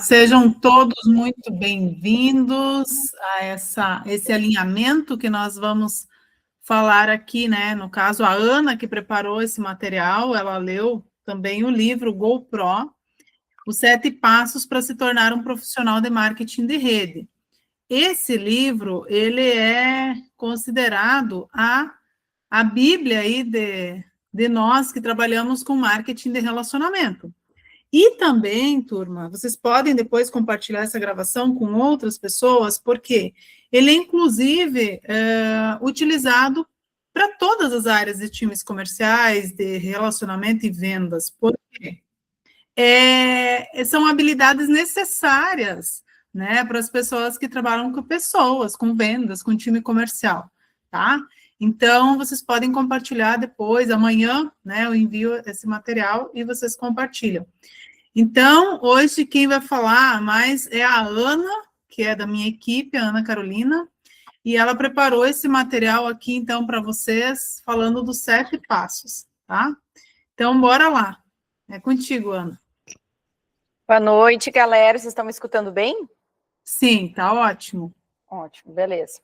Sejam todos muito bem-vindos a esse alinhamento que nós vamos falar aqui, né? No caso, a Ana, que preparou esse material, ela leu também o livro GoPro, Os 7 Passos para se tornar um profissional de marketing de rede. Esse livro, ele é considerado a Bíblia aí de nós que trabalhamos com marketing de relacionamento. E também, turma, vocês podem depois compartilhar essa gravação com outras pessoas, porque ele é, inclusive, utilizado para todas as áreas de times comerciais, de relacionamento e vendas. Por quê? São habilidades necessárias, né, para as pessoas que trabalham com pessoas, com vendas, com time comercial, tá? Então, vocês podem compartilhar depois, amanhã, né, eu envio esse material e vocês compartilham. Então, hoje quem vai falar mais é a Ana, que é da minha equipe, a Ana Carolina, e ela preparou esse material aqui, então, para vocês, falando dos 7 passos, tá? Então, bora lá. É contigo, Ana. Boa noite, galera. Vocês estão me escutando bem? Sim, tá ótimo. Ótimo, beleza.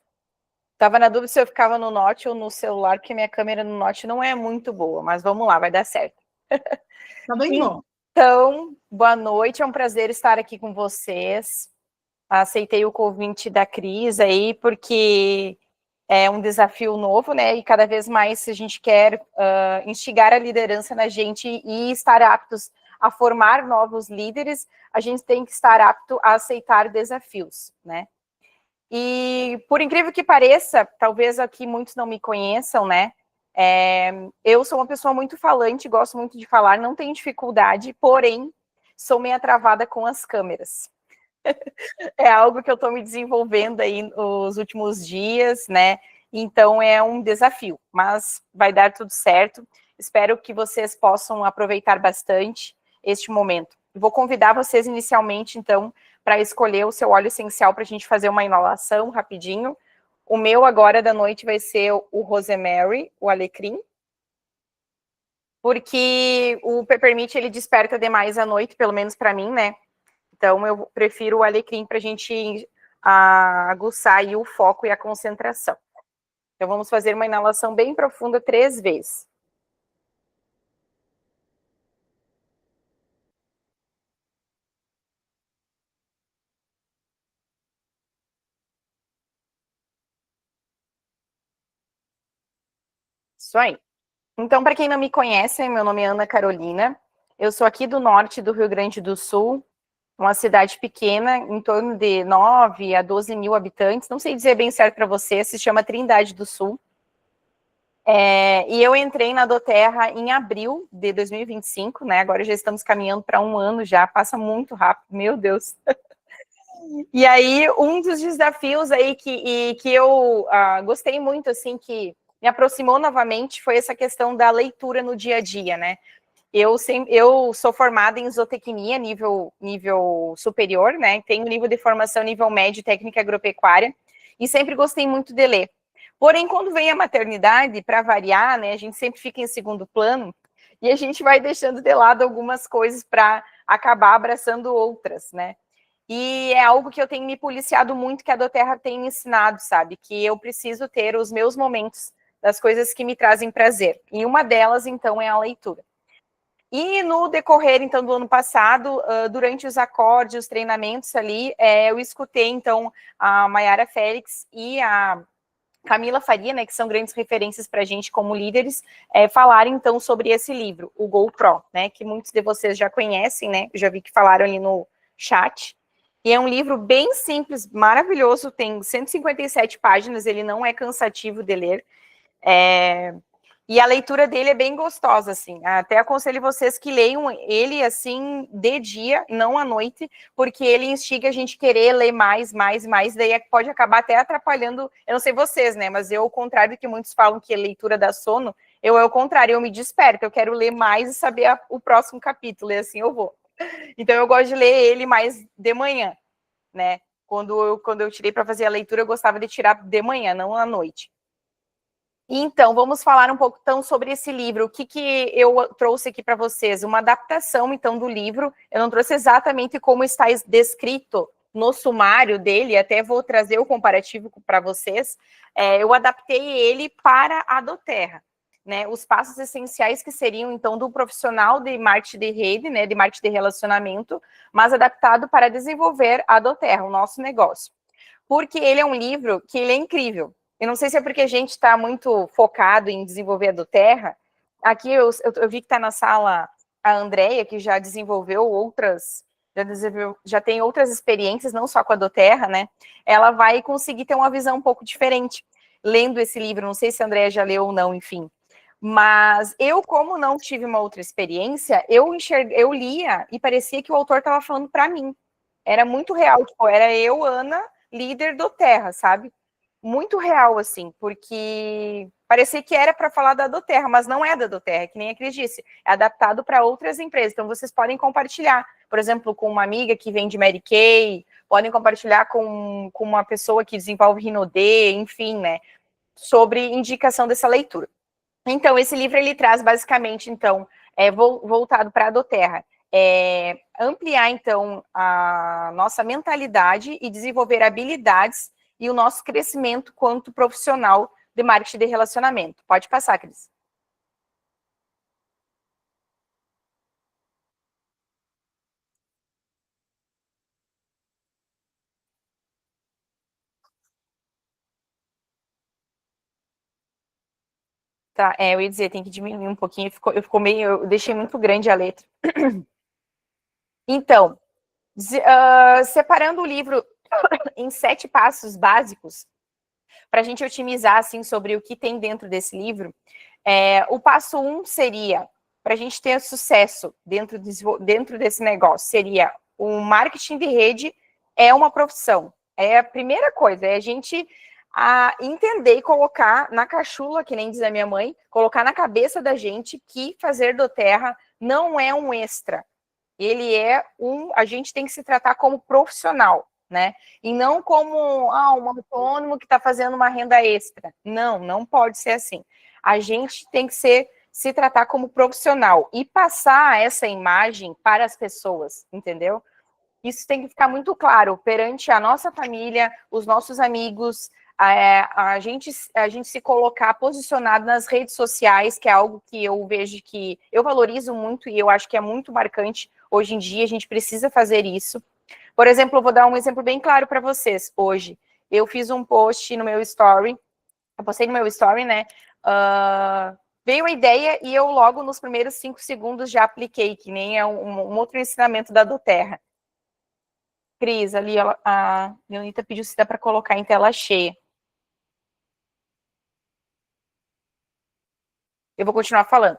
Tava na dúvida se eu ficava no Note ou no celular, porque minha câmera no Note não é muito boa, mas vamos lá, vai dar certo. Tá bem bom. Então, boa noite, é um prazer estar aqui com vocês. Aceitei o convite da Cris aí, porque é um desafio novo, né? E cada vez mais, se a gente quer instigar a liderança na gente e estar aptos a formar novos líderes, a gente tem que estar apto a aceitar desafios, né? E, por incrível que pareça, talvez aqui muitos não me conheçam, né? Eu sou uma pessoa muito falante, gosto muito de falar, não tenho dificuldade, porém, sou meio travada com as câmeras. É algo que eu estou me desenvolvendo aí nos últimos dias, né? Então, é um desafio, mas vai dar tudo certo. Espero que vocês possam aproveitar bastante este momento. Vou convidar vocês inicialmente, então, para escolher o seu óleo essencial para a gente fazer uma inalação rapidinho. O meu agora da noite vai ser o rosemary, o alecrim, porque o peppermint ele desperta demais à noite, pelo menos para mim, né? Então eu prefiro o alecrim para a gente aguçar aí o foco e a concentração. Então vamos fazer uma inalação bem profunda 3 vezes. Isso aí. Então, para quem não me conhece, meu nome é Ana Carolina. Eu sou aqui do norte do Rio Grande do Sul, uma cidade pequena, em torno de 9 a 12 mil habitantes. Não sei dizer bem certo para você, se chama Trindade do Sul. E eu entrei na doTERRA em abril de 2025, né? Agora já estamos caminhando para 1 ano já, passa muito rápido, meu Deus. E aí, um dos desafios aí que eu gostei muito, assim, que me aproximou novamente, foi essa questão da leitura no dia a dia, né? Eu sou formada em zootecnia, nível superior, né? Tenho nível de formação nível médio, técnica agropecuária, e sempre gostei muito de ler. Porém, quando vem a maternidade, para variar, né? A gente sempre fica em segundo plano, e a gente vai deixando de lado algumas coisas para acabar abraçando outras, né? E é algo que eu tenho me policiado muito, que a doTERRA tem me ensinado, sabe? Que eu preciso ter os meus momentos das coisas que me trazem prazer. E uma delas, então, é a leitura. E no decorrer, então, do ano passado, durante os acordes, os treinamentos ali, eu escutei, então, a Mayara Félix e a Camila Faria, né, que são grandes referências para a gente como líderes, falarem, então, sobre esse livro, o GoPro, né, que muitos de vocês já conhecem, né, eu já vi que falaram ali no chat. E é um livro bem simples, maravilhoso, tem 157 páginas, ele não é cansativo de ler, e a leitura dele é bem gostosa, assim, até aconselho vocês que leiam ele, assim, de dia, não à noite, porque ele instiga a gente querer ler mais, daí pode acabar até atrapalhando, eu não sei vocês, né, mas eu, ao contrário do que muitos falam que a leitura dá sono, eu, ao contrário, eu me desperto, eu quero ler mais e saber o próximo capítulo, e assim eu vou. Então, eu gosto de ler ele mais de manhã, né? Quando eu tirei para fazer a leitura, eu gostava de tirar de manhã, não à noite. Então, vamos falar um pouco então sobre esse livro. O que eu trouxe aqui para vocês? Uma adaptação, então, do livro. Eu não trouxe exatamente como está descrito no sumário dele, até vou trazer o comparativo para vocês. Eu adaptei ele para a doTERRA, né? Os passos essenciais que seriam, então, do profissional de marketing de rede, né? De marketing de relacionamento, mas adaptado para desenvolver a doTERRA, o nosso negócio. Porque ele é um livro que ele é incrível. Eu não sei se é porque a gente está muito focado em desenvolver a doTERRA. Aqui eu vi que está na sala a Andrea, que já desenvolveu outras, já tem outras experiências, não só com a doTERRA, né? Ela vai conseguir ter uma visão um pouco diferente lendo esse livro. Não sei se a Andrea já leu ou não, enfim. Mas eu, como não tive uma outra experiência, eu lia e parecia que o autor estava falando para mim. Era muito real, tipo, era eu, Ana, líder doTERRA, sabe? Muito real, assim, porque parecia que era para falar da doTERRA, mas não é da doTERRA, que nem a Cris disse, é adaptado para outras empresas. Então, vocês podem compartilhar, por exemplo, com uma amiga que vende Mary Kay, podem compartilhar com uma pessoa que desenvolve Rinodê, enfim, né? Sobre indicação dessa leitura. Então, esse livro, ele traz basicamente, então, voltado para a doTERRA, ampliar, então, a nossa mentalidade e desenvolver habilidades e o nosso crescimento quanto profissional de marketing de relacionamento. Pode passar, Cris. Tá, eu ia dizer, tem que diminuir um pouquinho, eu deixei muito grande a letra. Então, separando o livro em 7 passos básicos, para a gente otimizar, assim, sobre o que tem dentro desse livro, o passo 1 seria, para a gente ter sucesso dentro desse negócio, seria o marketing de rede é uma profissão. É a primeira coisa, é a gente entender e colocar na caçula, que nem diz a minha mãe, colocar na cabeça da gente que fazer doTERRA não é um extra. Ele a gente tem que se tratar como profissional, né? E não como um autônomo que está fazendo uma renda extra. Não, não pode ser assim. A gente tem que se tratar como profissional e passar essa imagem para as pessoas, entendeu? Isso tem que ficar muito claro perante a nossa família, os nossos amigos, a gente se colocar posicionado nas redes sociais, que é algo que eu vejo que eu valorizo muito e eu acho que é muito marcante hoje em dia, a gente precisa fazer isso. Por exemplo, eu vou dar um exemplo bem claro para vocês hoje. Eu fiz um post no meu story, eu postei no meu story, né? Veio a ideia e eu logo nos primeiros 5 segundos já apliquei, que nem é um outro ensinamento da doTERRA. Cris, ali a Leonita pediu se dá para colocar em tela cheia. Eu vou continuar falando.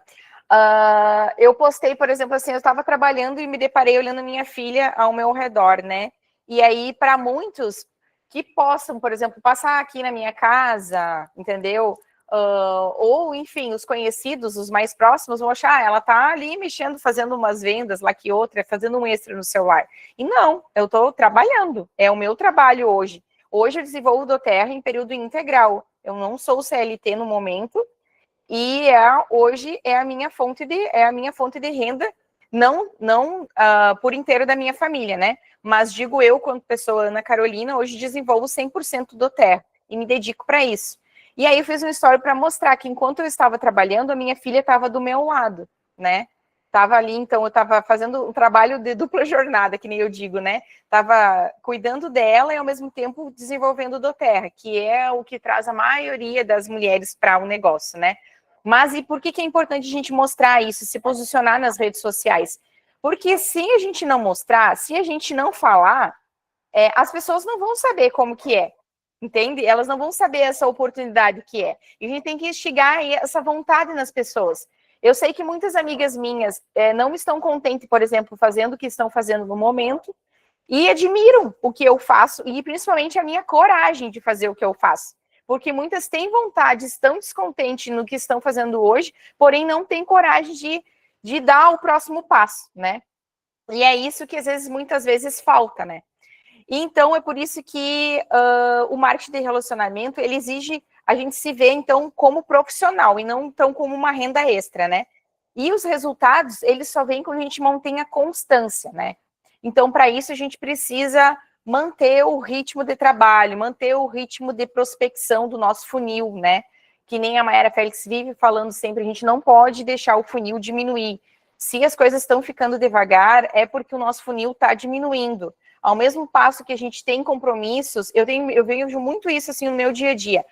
Eu postei, por exemplo, assim, eu estava trabalhando e me deparei olhando minha filha ao meu redor, né? E aí, para muitos que possam, por exemplo, passar aqui na minha casa, entendeu? Ou, enfim, os conhecidos, os mais próximos, vão achar, ela tá ali mexendo, fazendo umas vendas lá que outra, fazendo um extra no celular. E não, eu estou trabalhando, é o meu trabalho hoje. Hoje eu desenvolvo doTERRA em período integral. Eu não sou CLT no momento, e hoje é a minha fonte de renda, não por inteiro da minha família, né? Mas digo eu, quanto pessoa Ana Carolina, hoje desenvolvo 100% doTERRA e me dedico para isso. E aí eu fiz uma história para mostrar que enquanto eu estava trabalhando, a minha filha estava do meu lado, né? Estava ali, então eu estava fazendo um trabalho de dupla jornada, que nem eu digo, né? Estava cuidando dela e ao mesmo tempo desenvolvendo o doTERRA, que é o que traz a maioria das mulheres para o negócio, né? Mas e por que é importante a gente mostrar isso, se posicionar nas redes sociais? Porque se a gente não mostrar, se a gente não falar, as pessoas não vão saber como que é, entende? Elas não vão saber essa oportunidade que é. E a gente tem que instigar essa vontade nas pessoas. Eu sei que muitas amigas minhas não estão contentes, por exemplo, fazendo o que estão fazendo no momento, e admiram o que eu faço, e principalmente a minha coragem de fazer o que eu faço. Porque muitas têm vontade, estão descontentes no que estão fazendo hoje, porém não têm coragem de dar o próximo passo, né? E é isso que, às vezes, muitas vezes falta, né? E, então, é por isso que o marketing de relacionamento, ele exige a gente se vê, então, como profissional e não, então, como uma renda extra, né? E os resultados, eles só vêm quando a gente mantém a constância, né? Então, para isso, a gente precisa manter o ritmo de trabalho, manter o ritmo de prospecção do nosso funil, né? Que nem a Mayara Félix vive falando sempre, a gente não pode deixar o funil diminuir. Se as coisas estão ficando devagar, é porque o nosso funil está diminuindo. Ao mesmo passo que a gente tem compromissos, eu vejo muito isso assim no meu dia a dia.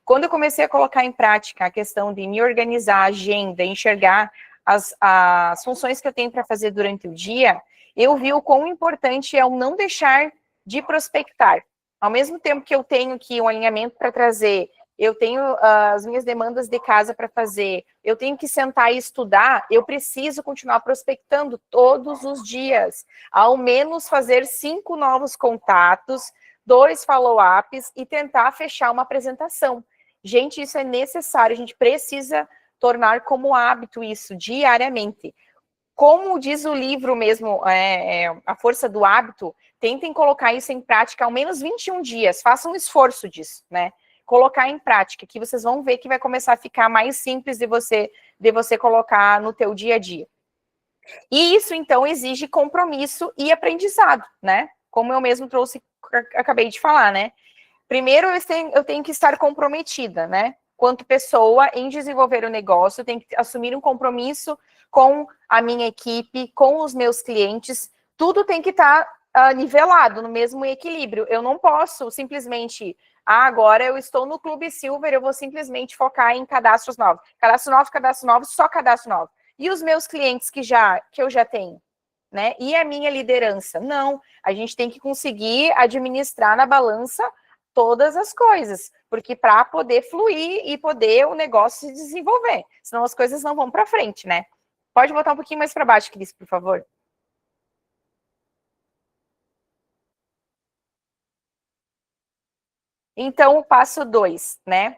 Quando eu comecei a colocar em prática a questão de me organizar, a agenda, enxergar as funções que eu tenho para fazer durante o dia, eu vi o quão importante é o não deixar de prospectar. Ao mesmo tempo que eu tenho aqui um alinhamento para trazer, eu tenho as minhas demandas de casa para fazer, eu tenho que sentar e estudar, eu preciso continuar prospectando todos os dias. Ao menos fazer 5 novos contatos, 2 follow-ups e tentar fechar uma apresentação. Gente, isso é necessário, a gente precisa tornar como hábito isso diariamente. Como diz o livro mesmo, A Força do Hábito, tentem colocar isso em prática ao menos 21 dias, façam um esforço disso, né? Colocar em prática, que vocês vão ver que vai começar a ficar mais simples de você colocar no teu dia a dia. E isso, então, exige compromisso e aprendizado, né? Como eu mesmo acabei de falar, né? Primeiro, eu tenho que estar comprometida, né? Quanto pessoa em desenvolver o negócio, eu tenho que assumir um compromisso com a minha equipe, com os meus clientes, tudo tem que estar nivelado, no mesmo equilíbrio. Eu não posso simplesmente, agora eu estou no Clube Silver, eu vou simplesmente focar em cadastros novos. Cadastro novo, só cadastro novo. E os meus clientes que eu já tenho, né? E a minha liderança? Não, a gente tem que conseguir administrar na balança todas as coisas, porque para poder fluir e poder o negócio se desenvolver, senão as coisas não vão para frente, né? Pode botar um pouquinho mais para baixo, Cris, por favor. Então, o passo 2, né?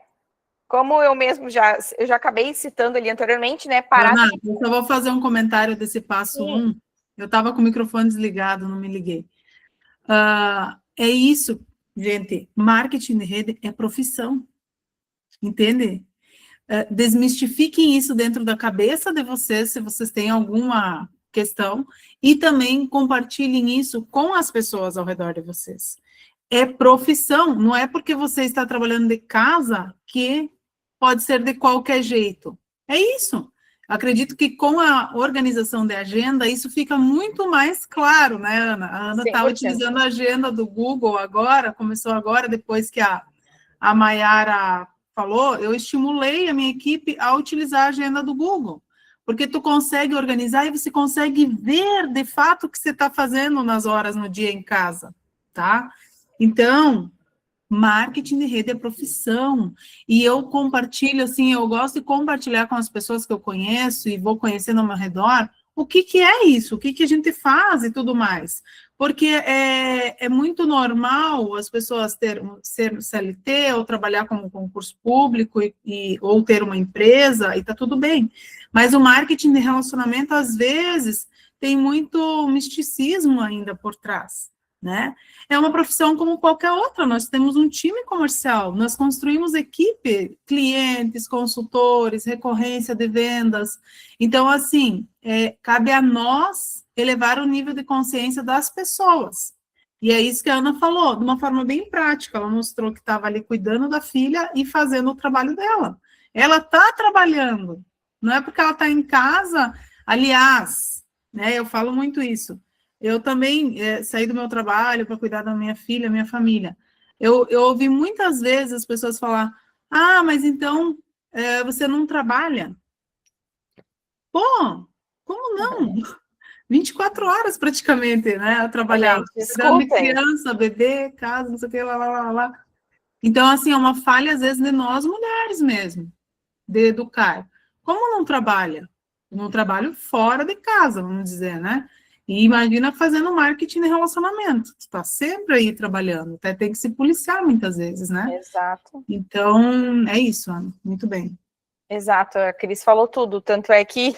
Como eu mesmo já acabei citando ali anteriormente, né? Ana, eu só vou fazer um comentário desse passo 1. Eu estava com o microfone desligado, não me liguei. É isso, gente. Marketing de rede é profissão. Entende? Desmistifiquem isso dentro da cabeça de vocês, se vocês têm alguma questão, e também compartilhem isso com as pessoas ao redor de vocês. É profissão, não é porque você está trabalhando de casa que pode ser de qualquer jeito. É isso. Acredito que com a organização de agenda, isso fica muito mais claro, né, Ana? A Ana está utilizando a agenda do Google agora, começou agora, depois que a Mayara falou, eu estimulei a minha equipe a utilizar a agenda do Google, porque tu consegue organizar e você consegue ver, de fato, o que você está fazendo nas horas no dia em casa, tá? Então, marketing de rede é profissão, e eu compartilho, assim, eu gosto de compartilhar com as pessoas que eu conheço e vou conhecendo ao meu redor, o que é isso, o que a gente faz e tudo mais. Porque é muito normal as pessoas ser CLT ou trabalhar como concurso público ou ter uma empresa, e está tudo bem. Mas o marketing de relacionamento, às vezes, tem muito misticismo ainda por trás, né? É uma profissão como qualquer outra, nós temos um time comercial, nós construímos equipe, clientes, consultores, recorrência de vendas. Então, assim, cabe a nós elevar o nível de consciência das pessoas. E é isso que a Ana falou, de uma forma bem prática. Ela mostrou que estava ali cuidando da filha e fazendo o trabalho dela. Ela está trabalhando, não é porque ela está em casa. Aliás, né, eu falo muito isso. Eu também saí do meu trabalho para cuidar da minha filha, minha família. Eu ouvi muitas vezes as pessoas falar, mas então você não trabalha? Pô, como não? 24 horas praticamente, né, a trabalhar. Cuidando de criança, bebê, casa, não sei o que, lá. Então, assim, é uma falha, às vezes, de nós mulheres mesmo, de educar. Como não trabalha? Não trabalho fora de casa, vamos dizer, né? E imagina fazendo marketing de relacionamento. Tu está sempre aí trabalhando, até tem que se policiar muitas vezes, né? Exato. Então, é isso, Ana. Muito bem. Exato, a Cris falou tudo, tanto é que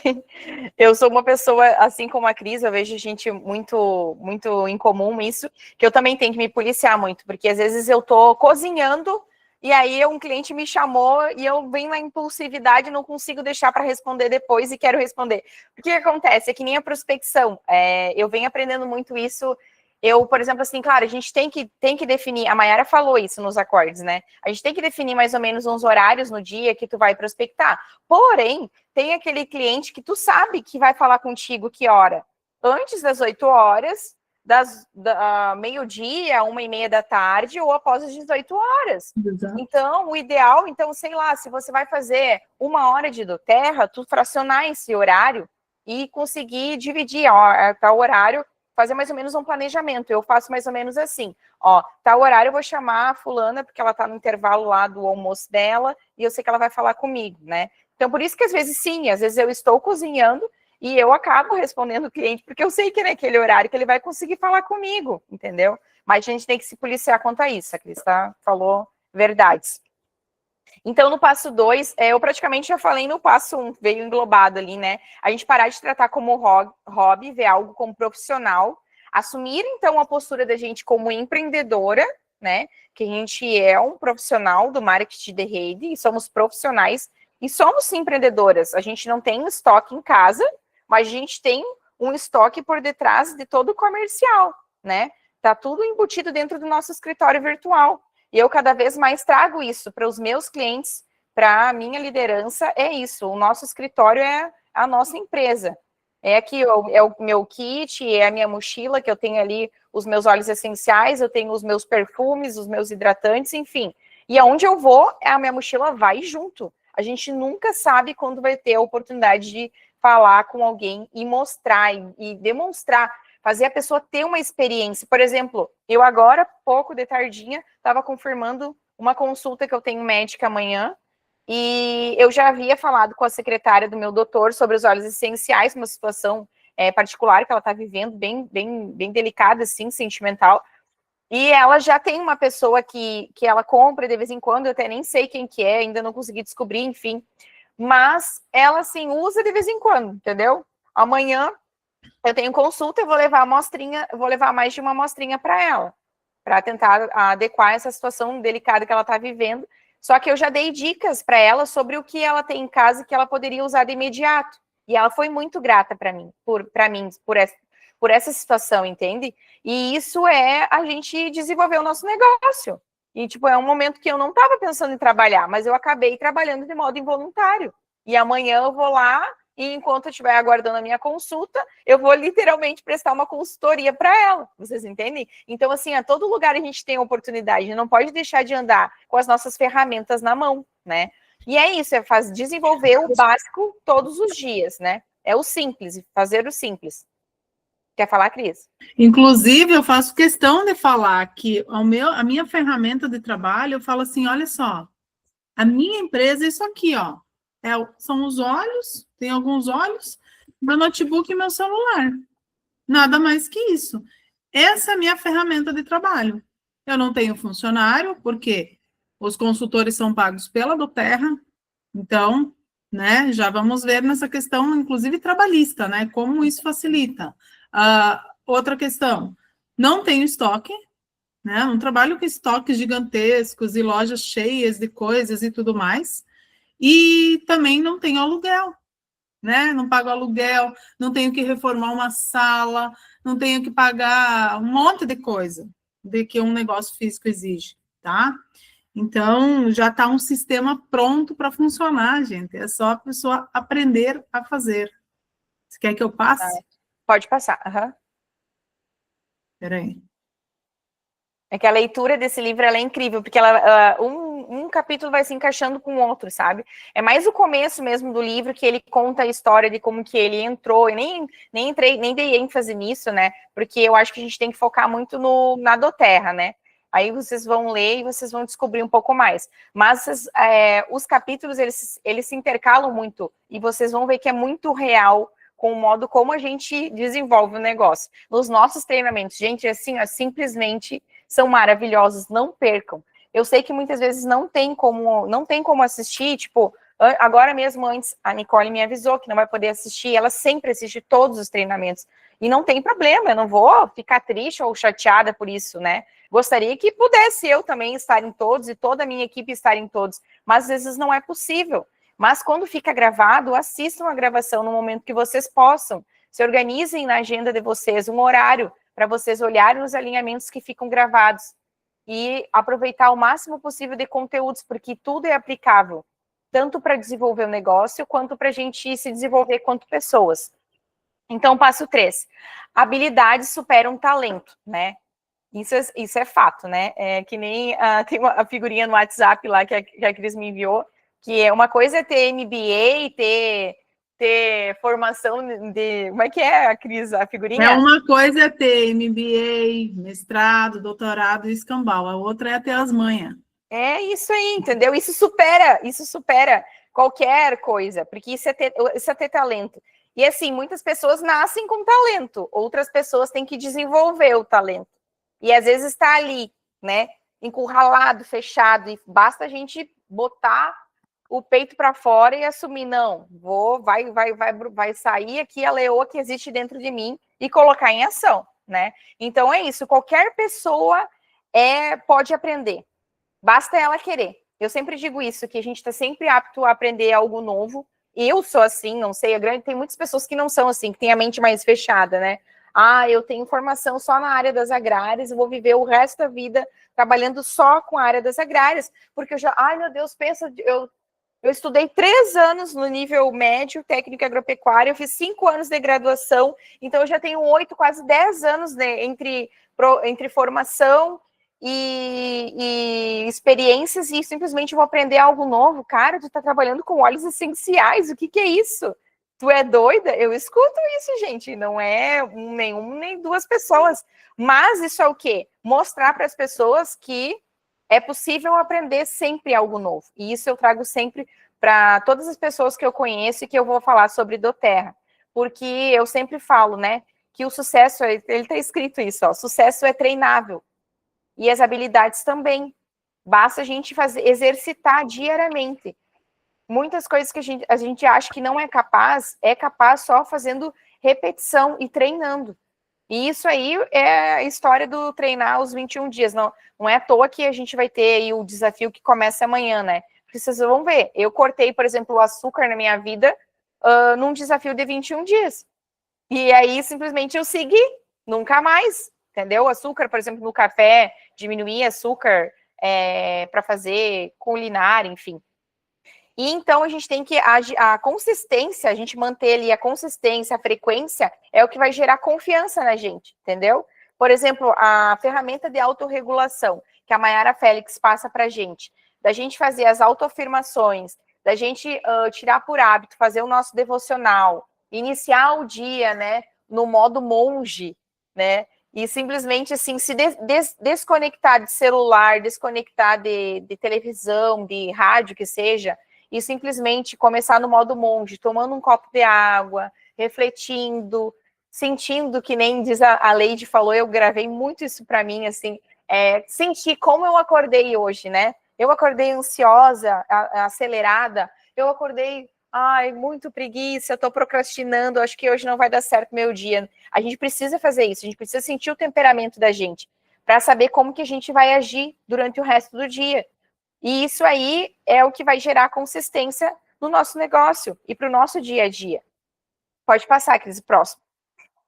eu sou uma pessoa, assim como a Cris, eu vejo gente muito, muito incomum isso, que eu também tenho que me policiar muito, porque às vezes eu tô cozinhando, e aí um cliente me chamou e eu venho na impulsividade, não consigo deixar para responder depois e quero responder. O que acontece? É que nem a prospecção. Eu venho aprendendo muito isso. Eu, por exemplo, assim, claro, a gente tem que definir, a Mayara falou isso nos acordes, né? A gente tem que definir mais ou menos uns horários no dia que tu vai prospectar. Porém, tem aquele cliente que tu sabe que vai falar contigo que hora? Antes das 8 horas, meio-dia, 1h30 da tarde, ou após as 18 horas. Exato. Então, o ideal, então, sei lá, se você vai fazer 1 hora de doTERRA, tu fracionar esse horário e conseguir dividir, ó, tal horário, fazer mais ou menos um planejamento. Eu faço mais ou menos assim, ó, tal horário eu vou chamar a fulana, porque ela tá no intervalo lá do almoço dela, e eu sei que ela vai falar comigo, né? Então, por isso que às vezes sim, às vezes eu estou cozinhando e eu acabo respondendo o cliente, porque eu sei que é naquele horário que ele vai conseguir falar comigo, entendeu? Mas a gente tem que se policiar quanto a isso, a Cris falou verdades. Então, no passo 2, eu praticamente já falei no passo 1, veio englobado ali, né? A gente parar de tratar como hobby, ver algo como profissional, assumir, então, a postura da gente como empreendedora, né? Que a gente é um profissional do marketing de rede, e somos profissionais, e somos sim empreendedoras. A gente não tem estoque em casa, mas a gente tem um estoque por detrás de todo o comercial, né? Tá tudo embutido dentro do nosso escritório virtual. E eu cada vez mais trago isso para os meus clientes, para a minha liderança, é isso. O nosso escritório é a nossa empresa. É aqui, é o meu kit, é a minha mochila, que eu tenho ali os meus óleos essenciais, eu tenho os meus perfumes, os meus hidratantes, enfim. E aonde eu vou, a minha mochila vai junto. A gente nunca sabe quando vai ter a oportunidade de falar com alguém e mostrar e demonstrar, fazer a pessoa ter uma experiência. Por exemplo, eu agora, pouco de tardinha, estava confirmando uma consulta que eu tenho médica amanhã, e eu já havia falado com a secretária do meu doutor sobre os óleos essenciais, uma situação particular que ela está vivendo, bem delicada, assim, sentimental, e ela já tem uma pessoa que ela compra de vez em quando, eu até nem sei quem que é, ainda não consegui descobrir, enfim, mas ela, assim, usa de vez em quando, entendeu? Amanhã eu tenho consulta, eu vou levar amostrinha, vou levar mais de uma amostrinha para ela, para tentar adequar essa situação delicada que ela está vivendo. Só que eu já dei dicas para ela sobre o que ela tem em casa que ela poderia usar de imediato. E ela foi muito grata para mim, por essa situação, entende? E isso é a gente desenvolver o nosso negócio. E, tipo, é um momento que eu não estava pensando em trabalhar, mas eu acabei trabalhando de modo involuntário. E amanhã eu vou lá, e enquanto eu estiver aguardando a minha consulta, eu vou literalmente prestar uma consultoria para ela, vocês entendem? Então, assim, a todo lugar a gente tem oportunidade, não pode deixar de andar com as nossas ferramentas na mão, né? E é isso, desenvolver o básico todos os dias, né? É o simples, fazer o simples. Quer falar, Cris? Inclusive, eu faço questão de falar que a minha ferramenta de trabalho, eu falo assim, olha só, a minha empresa é isso aqui, ó. São os olhos, tem alguns olhos, meu notebook e meu celular. Nada mais que isso. Essa é a minha ferramenta de trabalho. Eu não tenho funcionário, porque os consultores são pagos pela doTERRA, então, né, já vamos ver nessa questão, inclusive trabalhista, né, como isso facilita. Outra questão, não tenho estoque, né, não trabalho com estoques gigantescos e lojas cheias de coisas e tudo mais, e também não tenho aluguel, né, não pago aluguel, não tenho que reformar uma sala, não tenho que pagar um monte de coisa de que um negócio físico exige, tá? Então, já está um sistema pronto para funcionar, gente. É só a pessoa aprender a fazer. Você quer que eu passe? Pode passar. Uhum. Espera aí. É que a leitura desse livro ela é incrível, porque um capítulo vai se encaixando com o outro, sabe? É mais o começo mesmo do livro que ele conta a história de como que ele entrou. E nem dei ênfase nisso, né? Porque eu acho que a gente tem que focar muito na doTERRA, né? Aí vocês vão ler e vocês vão descobrir um pouco mais. Mas os capítulos, eles se intercalam muito. E vocês vão ver que é muito real com o modo como a gente desenvolve o negócio. Nos nossos treinamentos, gente, assim, simplesmente são maravilhosos, não percam. Eu sei que muitas vezes não tem como assistir, tipo, agora mesmo antes, a Nicole me avisou que não vai poder assistir, ela sempre assiste todos os treinamentos, e não tem problema, eu não vou ficar triste ou chateada por isso, né? Gostaria que pudesse eu também estar em todos e toda a minha equipe estar em todos, mas às vezes não é possível. Mas quando fica gravado, assistam a gravação no momento que vocês possam. Se organizem na agenda de vocês um horário para vocês olharem os alinhamentos que ficam gravados e aproveitar o máximo possível de conteúdos, porque tudo é aplicável, tanto para desenvolver o negócio, quanto para a gente se desenvolver quanto pessoas. Então, passo 3. Habilidades superam talento, né? Isso é fato, né? É que nem tem uma figurinha no WhatsApp lá que a Cris me enviou, que é uma coisa é ter MBA, ter formação de... Como é que é, Cris, a figurinha? Uma coisa é ter MBA, mestrado, doutorado e escambau, a outra é ter as manhas. É isso aí, entendeu? Isso supera qualquer coisa, porque isso é ter talento. E assim, muitas pessoas nascem com talento, outras pessoas têm que desenvolver o talento. E às vezes está ali, né? Encurralado, fechado, e basta a gente botar o peito para fora e assumir, não, vai sair aqui a leoa que existe dentro de mim e colocar em ação, né? Então é isso, qualquer pessoa pode aprender, basta ela querer. Eu sempre digo isso, que a gente está sempre apto a aprender algo novo. Eu sou assim, não sei, tem muitas pessoas que não são assim, que têm a mente mais fechada, né? Eu tenho formação só na área das agrárias, eu vou viver o resto da vida trabalhando só com a área das agrárias, porque meu Deus, pensa, eu estudei 3 anos no nível médio, técnico agropecuário, eu fiz 5 anos de graduação, então eu já tenho 8, quase 10 anos, né, entre formação e experiências, e simplesmente vou aprender algo novo. Cara, tu tá trabalhando com óleos essenciais, o que é isso? Tu é doida? Eu escuto isso, gente, não é nenhum nem duas pessoas, mas isso é o quê? Mostrar para as pessoas que é possível aprender sempre algo novo, e isso eu trago sempre para todas as pessoas que eu conheço e que eu vou falar sobre doTERRA, porque eu sempre falo, né, que o sucesso, ele está escrito isso, ó, sucesso é treinável, e as habilidades também, basta a gente exercitar diariamente. Muitas coisas que a gente acha que não é capaz só fazendo repetição e treinando. E isso aí é a história do treinar os 21 dias. Não é à toa que a gente vai ter aí o desafio que começa amanhã, né? Porque vocês vão ver. Eu cortei, por exemplo, o açúcar na minha vida num desafio de 21 dias. E aí, simplesmente, eu segui. Nunca mais, entendeu? Açúcar, por exemplo, no café, diminuir açúcar para fazer culinária, enfim. E então a gente tem que a consistência, a gente manter ali a consistência, a frequência, é o que vai gerar confiança na gente, entendeu? Por exemplo, a ferramenta de autorregulação, que a Mayara Félix passa para a gente, da gente fazer as autoafirmações, da gente tirar por hábito, fazer o nosso devocional, iniciar o dia, né, no modo monge, né, e simplesmente, assim, se desconectar de celular, desconectar de televisão, de rádio, que seja, e simplesmente começar no modo monge, tomando um copo de água, refletindo, sentindo, que nem diz a Leide falou, eu gravei muito isso para mim, assim, sentir como eu acordei hoje, né? Eu acordei ansiosa, acelerada, eu acordei, muito preguiça, tô procrastinando, acho que hoje não vai dar certo meu dia. A gente precisa fazer isso, a gente precisa sentir o temperamento da gente, para saber como que a gente vai agir durante o resto do dia. E isso aí é o que vai gerar consistência no nosso negócio e para o nosso dia a dia. Pode passar, Cris, próximo.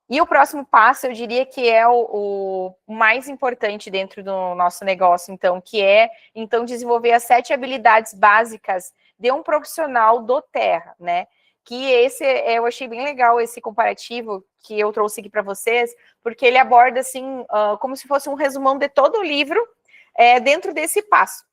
E o próximo passo, eu diria que é o mais importante dentro do nosso negócio, então, que é, então, desenvolver as 7 habilidades básicas de um profissional doTERRA, né? Que eu achei bem legal esse comparativo que eu trouxe aqui para vocês, porque ele aborda, assim, como se fosse um resumão de todo o livro dentro desse passo.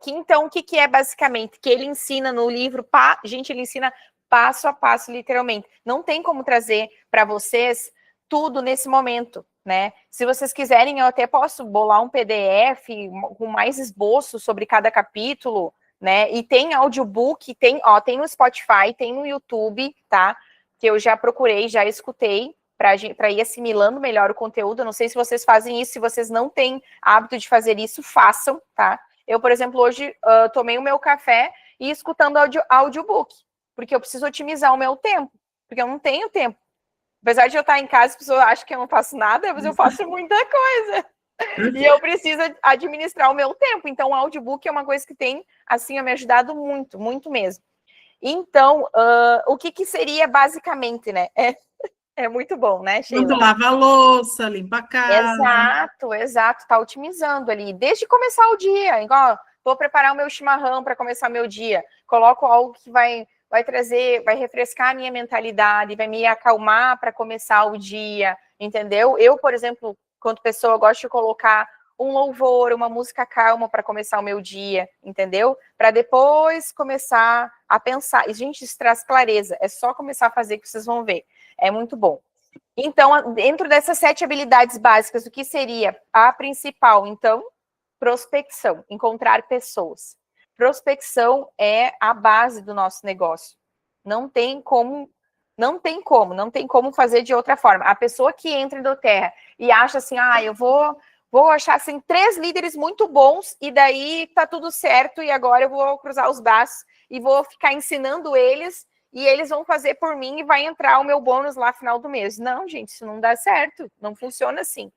Então, o que é basicamente? Que ele ensina no livro, ele ensina passo a passo, literalmente. Não tem como trazer para vocês tudo nesse momento, né? Se vocês quiserem, eu até posso bolar um PDF com mais esboço sobre cada capítulo, né? E tem audiobook, tem no Spotify, tem no YouTube, tá? Que eu já procurei, já escutei, para ir assimilando melhor o conteúdo. Eu não sei se vocês fazem isso, se vocês não têm hábito de fazer isso, façam, tá? Eu, por exemplo, hoje tomei o meu café e escutando audiobook, porque eu preciso otimizar o meu tempo, porque eu não tenho tempo. Apesar de eu estar em casa, as pessoas acham que eu não faço nada, mas eu faço muita coisa. E eu preciso administrar o meu tempo. Então, o audiobook é uma coisa que tem, assim, me ajudado muito, muito mesmo. Então, o que seria basicamente, né? É muito bom, né, Sheila? Quando lava a louça, limpa a casa. Exato, tá otimizando ali. Desde começar o dia, igual, vou preparar o meu chimarrão para começar meu dia. Coloco algo que vai trazer, vai refrescar a minha mentalidade, vai me acalmar para começar o dia, entendeu? Eu, por exemplo, quanto pessoa, gosto de colocar um louvor, uma música calma para começar o meu dia, entendeu? Para depois começar a pensar. E, gente, isso traz clareza. É só começar a fazer que vocês vão ver. É muito bom. Então, dentro dessas 7 habilidades básicas, o que seria a principal? Então, prospecção, encontrar pessoas. Prospecção é a base do nosso negócio. Não tem como fazer de outra forma. A pessoa que entra em doTERRA e acha assim, eu vou achar assim 3 líderes muito bons e daí tá tudo certo e agora eu vou cruzar os braços e vou ficar ensinando eles e eles vão fazer por mim e vai entrar o meu bônus lá no final do mês. Não, gente, isso não dá certo. Não funciona assim.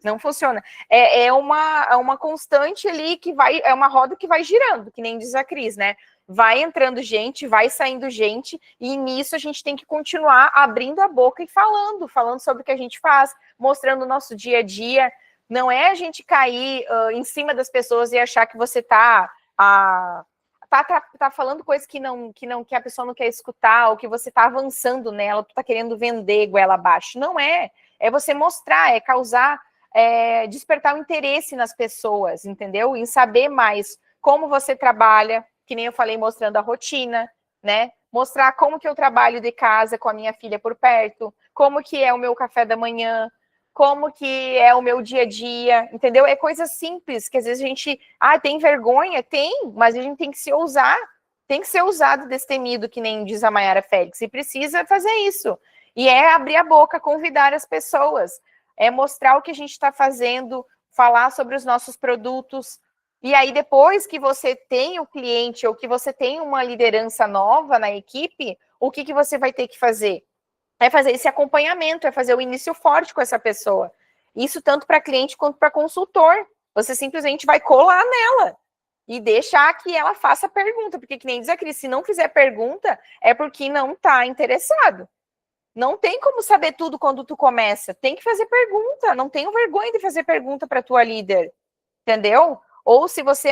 Não funciona. É uma constante ali que vai... É uma roda que vai girando, que nem diz a Cris, né? Vai entrando gente, vai saindo gente, e nisso a gente tem que continuar abrindo a boca e falando sobre o que a gente faz, mostrando o nosso dia a dia. Não é a gente cair em cima das pessoas e achar que você tá falando coisas que a pessoa não quer escutar, ou que você tá avançando nela, tu tá querendo vender goela abaixo. Não é. É você mostrar, é causar, despertar o interesse nas pessoas, entendeu? Em saber mais como você trabalha, que nem eu falei, mostrando a rotina, né? Mostrar como que eu trabalho de casa com a minha filha por perto, como que é o meu café da manhã, como que é o meu dia a dia, entendeu? É coisa simples, que às vezes a gente, tem vergonha? Tem, mas a gente tem que se ousar, tem que ser ousado, destemido, que nem diz a Mayara Félix, e precisa fazer isso. E é abrir a boca, convidar as pessoas, é mostrar o que a gente está fazendo, falar sobre os nossos produtos. E aí, depois que você tem o cliente ou que você tem uma liderança nova na equipe, o que você vai ter que fazer? É fazer esse acompanhamento, é fazer o início forte com essa pessoa. Isso tanto para cliente quanto para consultor. Você simplesmente vai colar nela e deixar que ela faça pergunta, porque que nem diz a Cris, se não fizer pergunta, é porque não está interessado. Não tem como saber tudo quando tu começa. Tem que fazer pergunta. Não tenho vergonha de fazer pergunta para tua líder. Entendeu? Ou se você,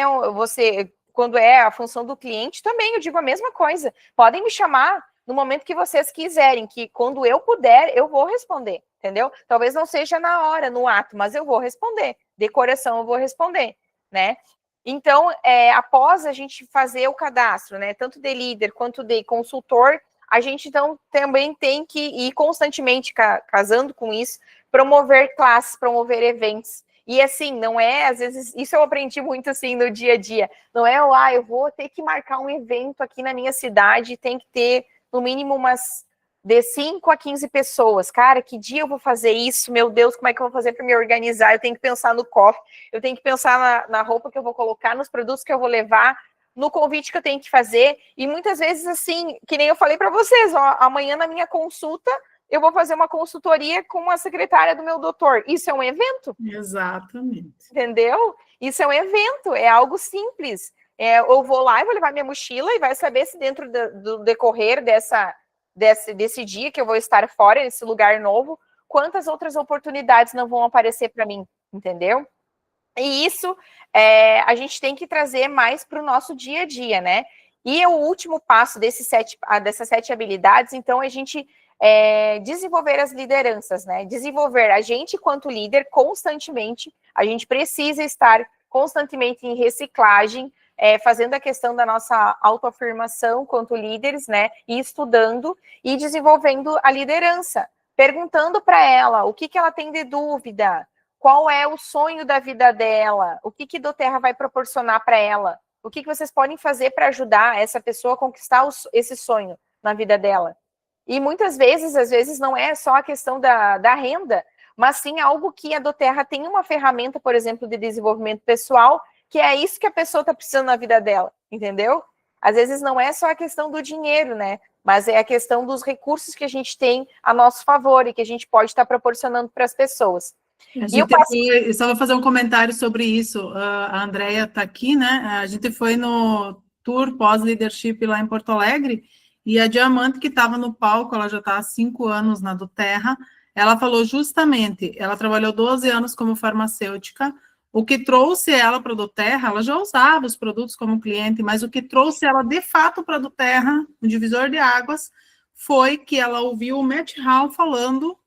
quando é a função do cliente, também eu digo a mesma coisa. Podem me chamar no momento que vocês quiserem, que quando eu puder, eu vou responder. Entendeu? Talvez não seja na hora, no ato, mas eu vou responder. De coração eu vou responder, né? Então, após a gente fazer o cadastro, né, tanto de líder quanto de consultor, a gente então também tem que ir constantemente casando com isso, promover classes, promover eventos. E assim, não é, às vezes, isso eu aprendi muito assim no dia a dia, não é, eu vou ter que marcar um evento aqui na minha cidade, tem que ter no mínimo umas de 5 a 15 pessoas. Cara, que dia eu vou fazer isso? Meu Deus, como é que eu vou fazer para me organizar? Eu tenho que pensar no cofre, eu tenho que pensar na roupa que eu vou colocar, nos produtos que eu vou levar, no convite que eu tenho que fazer, e muitas vezes, assim, que nem eu falei para vocês, amanhã na minha consulta, eu vou fazer uma consultoria com uma secretária do meu doutor. Isso é um evento? Exatamente. Entendeu? Isso é um evento, é algo simples. Eu vou lá e vou levar minha mochila e vai saber se dentro do decorrer desse dia que eu vou estar fora, nesse lugar novo, quantas outras oportunidades não vão aparecer para mim, entendeu? E isso a gente tem que trazer mais para o nosso dia a dia, né? E o último passo dessas 7 habilidades, então, é a gente desenvolver as lideranças, né? Desenvolver a gente, quanto líder, constantemente. A gente precisa estar constantemente em reciclagem, fazendo a questão da nossa autoafirmação quanto líderes, né? E estudando e desenvolvendo a liderança. Perguntando para ela o que ela tem de dúvida, qual é o sonho da vida dela, o que doTERRA vai proporcionar para ela, o que vocês podem fazer para ajudar essa pessoa a conquistar esse sonho na vida dela. E muitas vezes, às vezes, não é só a questão da renda, mas sim algo que a doTERRA tem uma ferramenta, por exemplo, de desenvolvimento pessoal, que é isso que a pessoa está precisando na vida dela, entendeu? Às vezes não é só a questão do dinheiro, né? Mas é a questão dos recursos que a gente tem a nosso favor e que a gente pode estar proporcionando para as pessoas. Eu só vou fazer um comentário sobre isso. A Andrea está aqui, né? A gente foi no tour pós-leadership lá em Porto Alegre, e a Diamante, que estava no palco, ela já está há 5 anos na do Terra, ela falou justamente, ela trabalhou 12 anos como farmacêutica, o que trouxe ela para a do Terra, ela já usava os produtos como cliente, mas o que trouxe ela de fato para a do Terra, o divisor de águas, foi que ela ouviu o Matt Hall falando,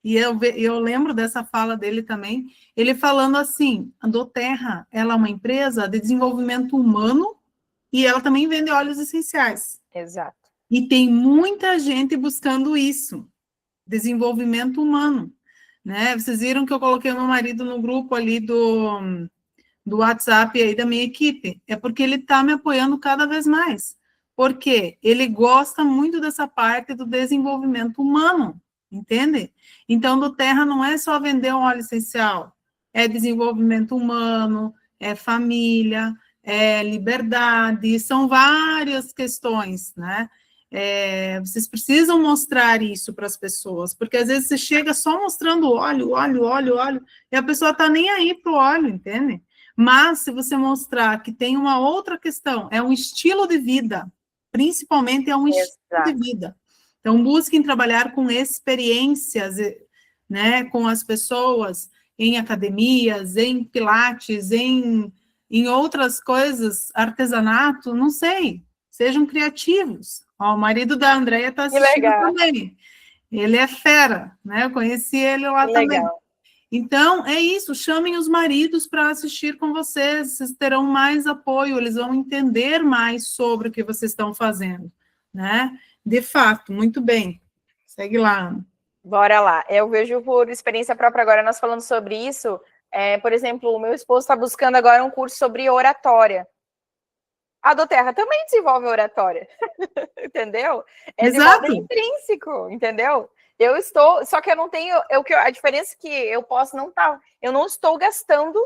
e eu lembro dessa fala dele também, ele falando assim, a doTERRA, ela é uma empresa de desenvolvimento humano e ela também vende óleos essenciais. Exato. E tem muita gente buscando isso, desenvolvimento humano, né? Vocês viram que eu coloquei meu marido no grupo ali do WhatsApp aí da minha equipe, é porque ele está me apoiando cada vez mais, porque ele gosta muito dessa parte do desenvolvimento humano, entende? Então, do Terra não é só vender um óleo essencial, é desenvolvimento humano, é família, é liberdade, são várias questões, né? Vocês precisam mostrar isso para as pessoas, porque às vezes você chega só mostrando óleo, e a pessoa está nem aí para o óleo, entende? Mas se você mostrar que tem uma outra questão, é um estilo de vida, principalmente é um estilo de vida. Então, busquem trabalhar com experiências, né, com as pessoas, em academias, em pilates, em outras coisas, artesanato, não sei, sejam criativos. Ó, o marido da Andrea está assistindo também. Ele é fera, né? Eu conheci ele lá também. Então, é isso, chamem os maridos para assistir com vocês terão mais apoio, eles vão entender mais sobre o que vocês estão fazendo, né? De fato, muito bem. Segue lá, Ana. Bora lá. Eu vejo por experiência própria agora, nós falando sobre isso, por exemplo, o meu esposo está buscando agora um curso sobre oratória. A doTERRA também desenvolve oratória, entendeu? Exato. É intrínseco, entendeu? Eu estou, só que eu não tenho, a diferença é que eu posso não estar, eu não estou gastando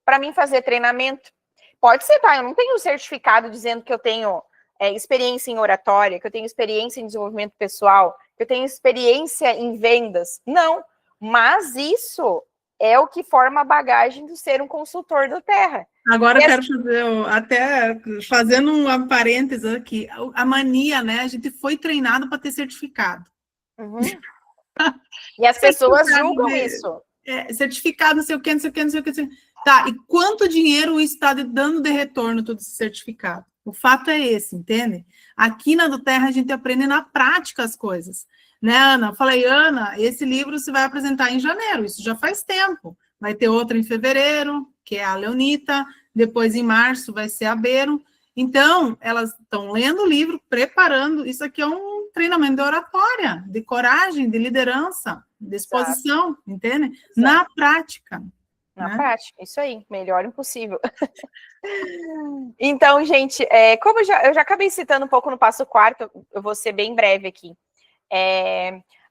para mim fazer treinamento. Pode ser, tá? Eu não tenho um certificado dizendo que eu tenho experiência em oratória, que eu tenho experiência em desenvolvimento pessoal, que eu tenho experiência em vendas. Não, mas isso é o que forma a bagagem de ser um consultor do Terra. Agora eu quero fazer, até fazendo um parênteses aqui, a mania, né? A gente foi treinado para ter certificado. Uhum. E as pessoas julgam isso. Certificado, não sei o que, não sei o que, não sei o que. Tá, e quanto dinheiro está dando de retorno todo esse certificado? O fato é esse, entende? Aqui na do Terra a gente aprende na prática as coisas. Né, Ana? Eu falei, Ana, esse livro você vai apresentar em janeiro, isso já faz tempo. Vai ter outro em fevereiro, que é a Leonita, depois em março vai ser a Bero. Então, elas estão lendo o livro, preparando, isso aqui é um treinamento de oratória, de coragem, de liderança, de exposição, exato, entende? Exato. Na prática. Na prática, isso aí, melhor impossível. Então, gente, como eu já acabei citando um pouco no passo quarto, eu vou ser bem breve aqui.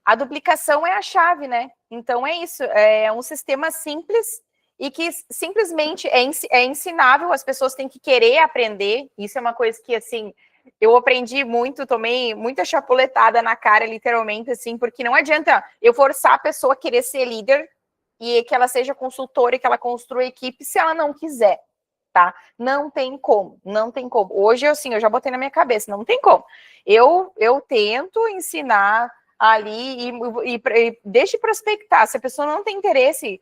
A duplicação é a chave, né? Então é isso, é um sistema simples e que simplesmente é ensinável, as pessoas têm que querer aprender. Isso é uma coisa que, assim, eu aprendi muito, tomei muita chapuletada na cara, literalmente, assim, porque não adianta eu forçar a pessoa a querer ser líder e que ela seja consultora e que ela construa equipe se ela não quiser, tá? Não tem como, não tem como. Hoje, assim, eu já botei na minha cabeça, não tem como. Eu tento ensinar ali e deixe prospectar. Se a pessoa não tem interesse,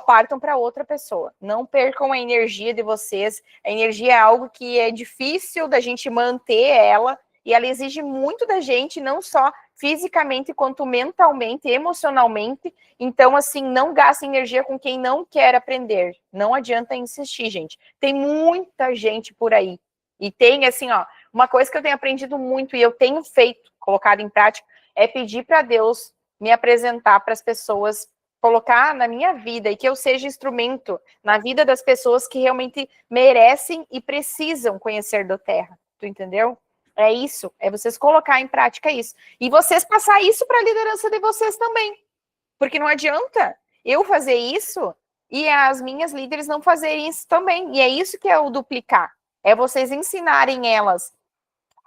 partam para outra pessoa. Não percam a energia de vocês. A energia é algo que é difícil da gente manter ela, e ela exige muito da gente, não só fisicamente, quanto mentalmente, emocionalmente. Então, assim, não gaste energia com quem não quer aprender. Não adianta insistir, gente. Tem muita gente por aí. E tem, assim, uma coisa que eu tenho aprendido muito e eu tenho feito, colocado em prática, é pedir para Deus me apresentar para as pessoas, colocar na minha vida e que eu seja instrumento na vida das pessoas que realmente merecem e precisam conhecer do Terra. Tu entendeu? É isso, é vocês colocar em prática isso. E vocês passar isso para a liderança de vocês também. Porque não adianta eu fazer isso e as minhas líderes não fazerem isso também. E é isso que é o duplicar. É vocês ensinarem elas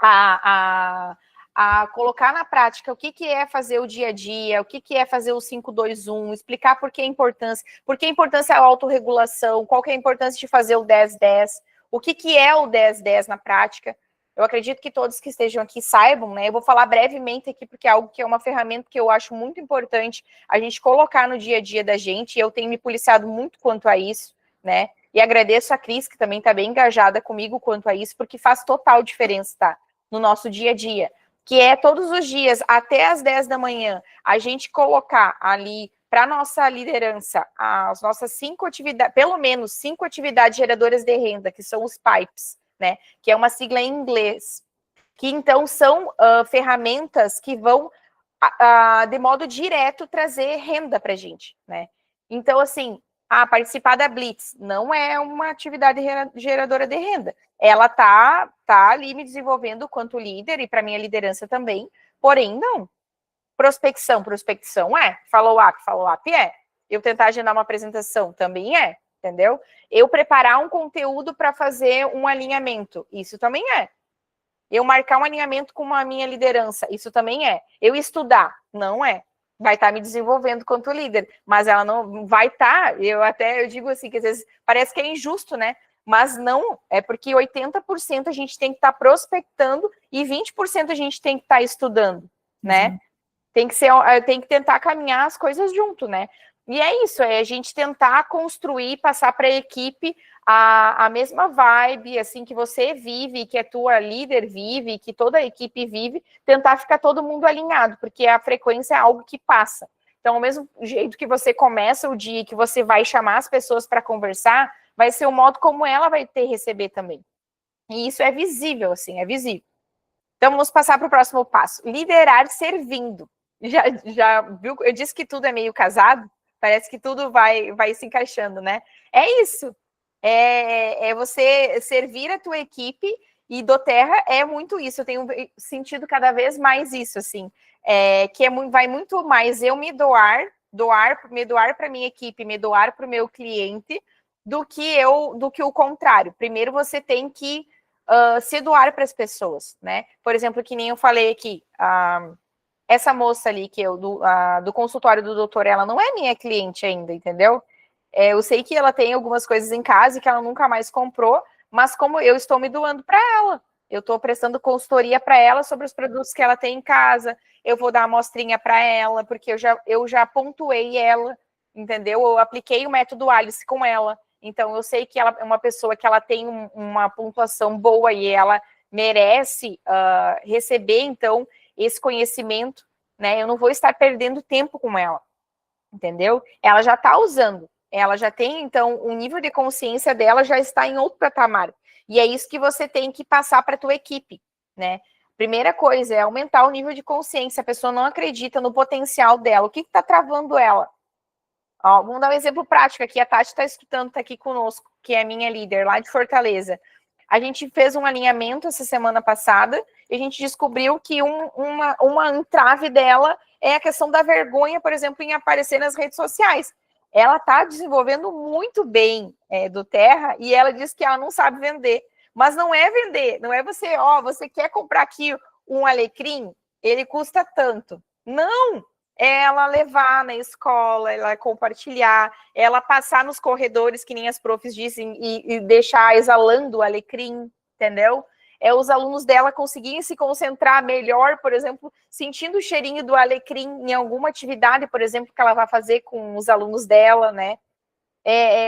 a a colocar na prática o que é fazer o dia a dia, o que é fazer o 5-2-1, explicar por que a importância da autorregulação, qual que é a importância de fazer o 10-10, o que é o 10-10 na prática. Eu acredito que todos que estejam aqui saibam, né? Eu vou falar brevemente aqui, porque é algo que é uma ferramenta que eu acho muito importante a gente colocar no dia a dia da gente, e eu tenho me policiado muito quanto a isso, né? E agradeço a Cris, que também está bem engajada comigo quanto a isso, porque faz total diferença, tá? No nosso dia a dia. Que é todos os dias, até às 10 da manhã, a gente colocar ali para nossa liderança as nossas 5 atividades, pelo menos 5 atividades geradoras de renda, que são os PIPEs, né? Que é uma sigla em inglês. Que então são ferramentas que vão, de modo direto, trazer renda para a gente, né? Então, assim, participar da Blitz não é uma atividade geradora de renda. Ela tá ali me desenvolvendo quanto líder e para minha liderança também, porém, não. Prospecção é. Follow-up é. Eu tentar agendar uma apresentação também é, entendeu? Eu preparar um conteúdo para fazer um alinhamento, isso também é. Eu marcar um alinhamento com a minha liderança, isso também é. Eu estudar, não é. Vai estar me desenvolvendo quanto líder, mas ela não vai estar, eu digo assim, que às vezes parece que é injusto, né? Mas não, é porque 80% a gente tem que estar prospectando e 20% a gente tem que estar estudando, né? Tem que tentar caminhar as coisas junto, né? E é isso, é a gente tentar construir, passar para a equipe a mesma vibe, assim, que você vive, que a tua líder vive, que toda a equipe vive, tentar ficar todo mundo alinhado, porque a frequência é algo que passa. Então, ao mesmo jeito que você começa o dia, que você vai chamar as pessoas para conversar, vai ser o modo como ela vai receber também. E isso é visível, assim, é visível. Então, vamos passar para o próximo passo. Liderar servindo. Já viu? Eu disse que tudo é meio casado, parece que tudo vai se encaixando, né? É isso. É você servir a tua equipe, e do Terra é muito isso. Eu tenho sentido cada vez mais isso, assim, que vai muito mais eu me doar para minha equipe, me doar para o meu cliente, do que o contrário. Primeiro você tem que se doar para as pessoas, né? Por exemplo, que nem eu falei aqui, essa moça ali do consultório do doutor, ela não é minha cliente ainda, entendeu? Eu sei que ela tem algumas coisas em casa que ela nunca mais comprou, mas como eu estou me doando para ela, eu estou prestando consultoria para ela sobre os produtos que ela tem em casa, eu vou dar uma amostrinha para ela, porque eu já pontuei ela, entendeu? Eu apliquei o método Alice com ela, então eu sei que ela é uma pessoa que ela tem uma pontuação boa e ela merece receber, então, esse conhecimento, né? Eu não vou estar perdendo tempo com ela, entendeu? Ela já está usando, ela já tem, então, o nível de consciência dela já está em outro patamar. E é isso que você tem que passar para a tua equipe, né? Primeira coisa é aumentar o nível de consciência. A pessoa não acredita no potencial dela. O que está travando ela? Ó, vamos dar um exemplo prático aqui. A Tati está escutando, está aqui conosco, que é minha líder lá de Fortaleza. A gente fez um alinhamento essa semana passada e a gente descobriu que uma entrave dela é a questão da vergonha, por exemplo, em aparecer nas redes sociais. Ela está desenvolvendo muito bem do Terra e ela diz que ela não sabe vender. Mas não é vender, não é você quer comprar aqui um alecrim, ele custa tanto. Não! É ela levar na escola, ela compartilhar, ela passar nos corredores, que nem as profs dizem, e deixar exalando o alecrim, entendeu? É os alunos dela conseguirem se concentrar melhor, por exemplo, sentindo o cheirinho do alecrim em alguma atividade, por exemplo, que ela vai fazer com os alunos dela, né?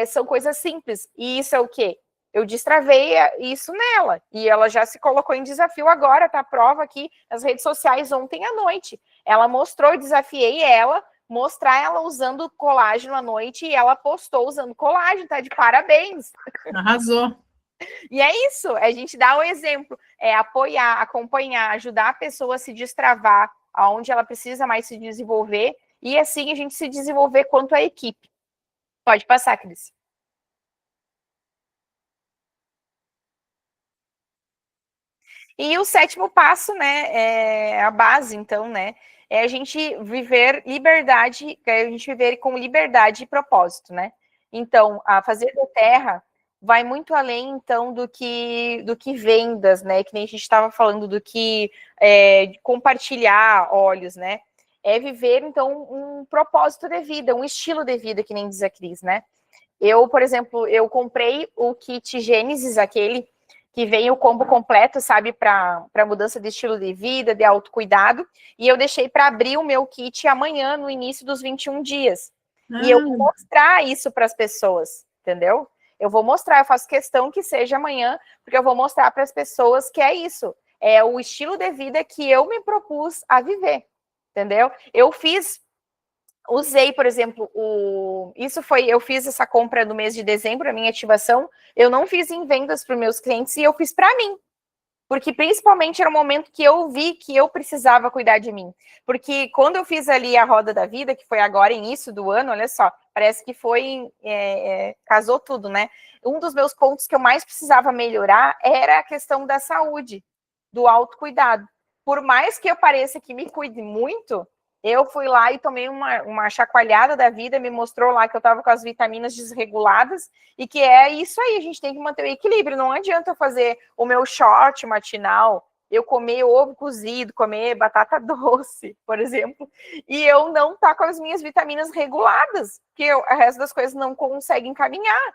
São coisas simples. E isso é o quê? Eu destravei isso nela. E ela já se colocou em desafio agora, tá? A prova aqui nas redes sociais ontem à noite. Ela mostrou, eu desafiei ela, mostrar ela usando colágeno à noite, e ela postou usando colágeno, tá? De parabéns. Arrasou. E é isso, a gente dá o exemplo, apoiar, acompanhar, ajudar a pessoa a se destravar aonde ela precisa mais se desenvolver, e assim a gente se desenvolver quanto a equipe. Pode passar, Cris. E o sétimo passo, né, é a base, então, né, é a gente viver liberdade, a gente viver com liberdade e propósito, né? Então, a fazer da Terra vai muito além, então, do que vendas, né? Que nem a gente estava falando do que compartilhar olhos, né? É viver, então, um propósito de vida, um estilo de vida, que nem diz a Cris, né? Eu, por exemplo, eu comprei o kit Gênesis, aquele que vem o combo completo, sabe, para mudança de estilo de vida, de autocuidado, e eu deixei para abrir o meu kit amanhã, no início dos 21 dias. E eu vou mostrar isso para as pessoas, entendeu? Eu vou mostrar, eu faço questão que seja amanhã, porque eu vou mostrar para as pessoas que é isso, é o estilo de vida que eu me propus a viver, entendeu? Eu usei, por exemplo, eu fiz essa compra no mês de dezembro, a minha ativação, eu não fiz em vendas para os meus clientes e eu fiz para mim. Porque principalmente era o momento que eu vi que eu precisava cuidar de mim. Porque quando eu fiz ali a roda da vida, que foi agora início do ano, olha só, parece que foi, casou tudo, né? Um dos meus pontos que eu mais precisava melhorar era a questão da saúde, do autocuidado. Por mais que eu pareça que me cuide muito, eu fui lá e tomei uma chacoalhada da vida, me mostrou lá que eu estava com as vitaminas desreguladas, e que é isso aí, a gente tem que manter o equilíbrio. Não adianta eu fazer o meu short matinal, eu comer ovo cozido, comer batata doce, por exemplo, e eu não tá com as minhas vitaminas reguladas, porque o resto das coisas não conseguem caminhar.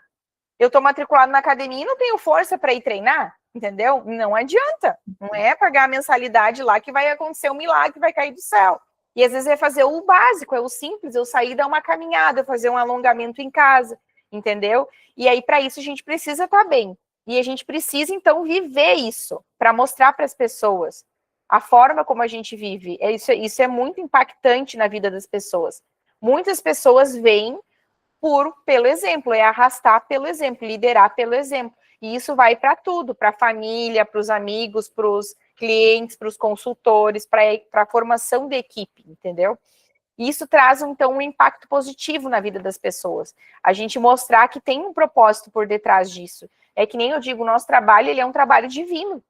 Eu estou matriculado na academia e não tenho força para ir treinar, entendeu? Não adianta. Não é pagar a mensalidade lá que vai acontecer um milagre, vai cair do céu. E às vezes é fazer o básico, é o simples, eu sair dar uma caminhada, fazer um alongamento em casa, entendeu? E aí, para isso, a gente precisa estar bem. E a gente precisa, então, viver isso, para mostrar para as pessoas a forma como a gente vive. Isso é muito impactante na vida das pessoas. Muitas pessoas veem pelo exemplo, é arrastar pelo exemplo, liderar pelo exemplo. E isso vai para tudo, para a família, para os amigos, para os clientes, para os consultores, para a formação de equipe, entendeu? E isso traz, então, um impacto positivo na vida das pessoas. A gente mostrar que tem um propósito por detrás disso. É que nem eu digo, o nosso trabalho, ele é um trabalho divino.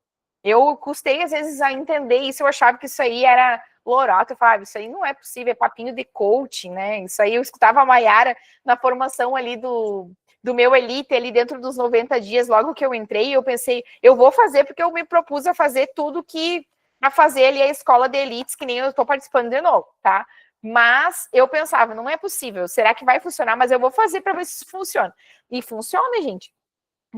Eu custei, às vezes, a entender isso, eu achava que isso aí era lorato, eu falava, isso aí não é possível, é papinho de coaching, né? Isso aí eu escutava a Maiara na formação ali do meu Elite, ali dentro dos 90 dias, logo que eu entrei, eu pensei, eu vou fazer porque eu me propus a fazer tudo que para fazer ali a escola de elites, que nem eu estou participando de novo, tá? Mas eu pensava, não é possível, será que vai funcionar? Mas eu vou fazer para ver se funciona. E funciona, gente.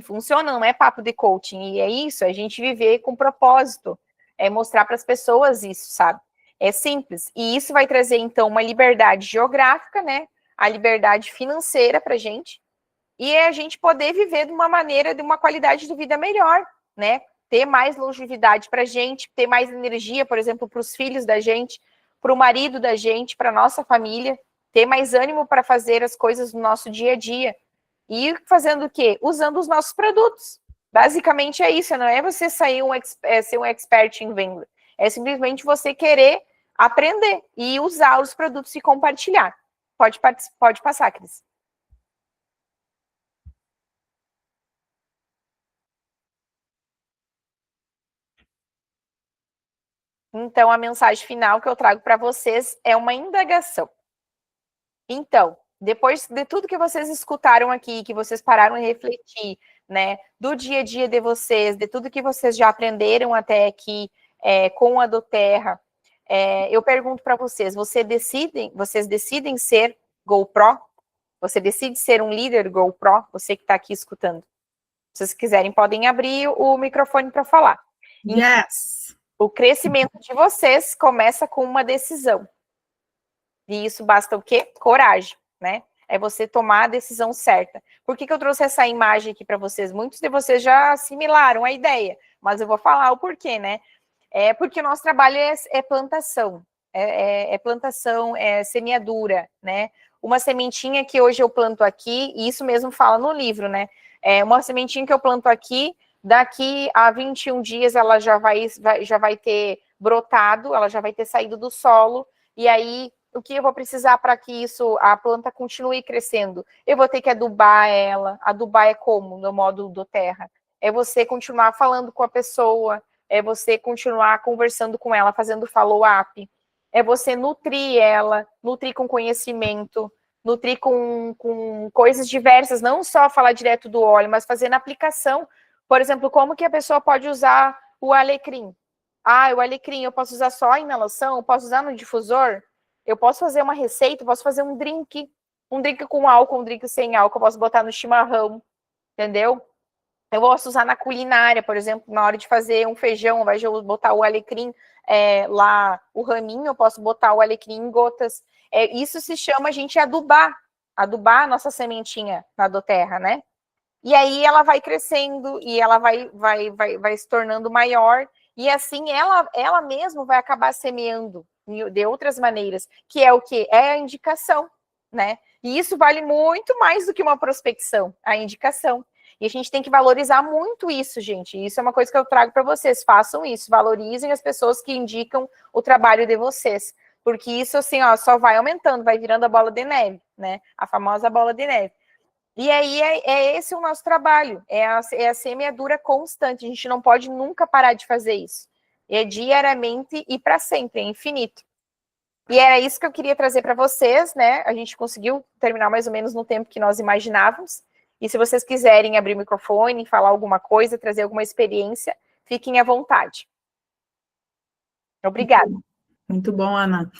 Funciona, não é papo de coaching, e é isso, a gente viver com propósito, é mostrar para as pessoas isso, sabe? É simples, e isso vai trazer, então, uma liberdade geográfica, né? A liberdade financeira para a gente, e é a gente poder viver de uma maneira, de uma qualidade de vida melhor, né? Ter mais longevidade para a gente, ter mais energia, por exemplo, para os filhos da gente, para o marido da gente, para a nossa família, ter mais ânimo para fazer as coisas no nosso dia a dia. E fazendo o quê? Usando os nossos produtos. Basicamente é isso, não é você sair ser um expert em venda. É simplesmente você querer aprender e usar os produtos e compartilhar. Pode passar, Cris. Então, a mensagem final que eu trago para vocês é uma indagação. Então, depois de tudo que vocês escutaram aqui, que vocês pararam e refletir, né, do dia a dia de vocês, de tudo que vocês já aprenderam até aqui com a doTERRA, eu pergunto para vocês, vocês decidem ser GoPro? Você decide ser um líder GoPro? Você que está aqui escutando. Se vocês quiserem, podem abrir o microfone para falar. Yes! O crescimento de vocês começa com uma decisão. E isso basta o quê? Coragem, né? É você tomar a decisão certa. Por que eu trouxe essa imagem aqui para vocês? Muitos de vocês já assimilaram a ideia, mas eu vou falar o porquê, né? É porque o nosso trabalho é plantação, plantação, é semeadura, né? Uma sementinha que hoje eu planto aqui, e isso mesmo fala no livro, né? Uma sementinha que eu planto aqui, daqui a 21 dias ela já vai ter brotado, ela já vai ter saído do solo, e aí o que eu vou precisar para que a planta continue crescendo? Eu vou ter que adubar ela. Adubar é como? No modo doTERRA. É você continuar falando com a pessoa, é você continuar conversando com ela, fazendo follow-up, é você nutrir ela, nutrir com conhecimento, nutrir com coisas diversas, não só falar direto do óleo, mas fazer na aplicação. Por exemplo, como que a pessoa pode usar o alecrim? Ah, o alecrim eu posso usar só em inalação, eu posso usar no difusor, eu posso fazer uma receita, eu posso fazer um drink com álcool, um drink sem álcool, eu posso botar no chimarrão, entendeu? Eu posso usar na culinária, por exemplo, na hora de fazer um feijão, ao invés de eu botar o alecrim lá, o raminho, eu posso botar o alecrim em gotas. Isso se chama a gente adubar a nossa sementinha na doterra, né? E aí ela vai crescendo e ela vai se tornando maior, e assim ela mesma vai acabar semeando de outras maneiras, que é o quê? É a indicação, né? E isso vale muito mais do que uma prospecção, a indicação. E a gente tem que valorizar muito isso, gente. Isso é uma coisa que eu trago para vocês. Façam isso, valorizem as pessoas que indicam o trabalho de vocês. Porque isso, assim, ó, só vai aumentando, vai virando a bola de neve, né? A famosa bola de neve. E aí esse o nosso trabalho, é a semeadura constante. A gente não pode nunca parar de fazer isso. É diariamente e para sempre, é infinito. E era isso que eu queria trazer para vocês, né? A gente conseguiu terminar mais ou menos no tempo que nós imaginávamos. E se vocês quiserem abrir o microfone, falar alguma coisa, trazer alguma experiência, fiquem à vontade. Obrigada. Muito bom, Ana.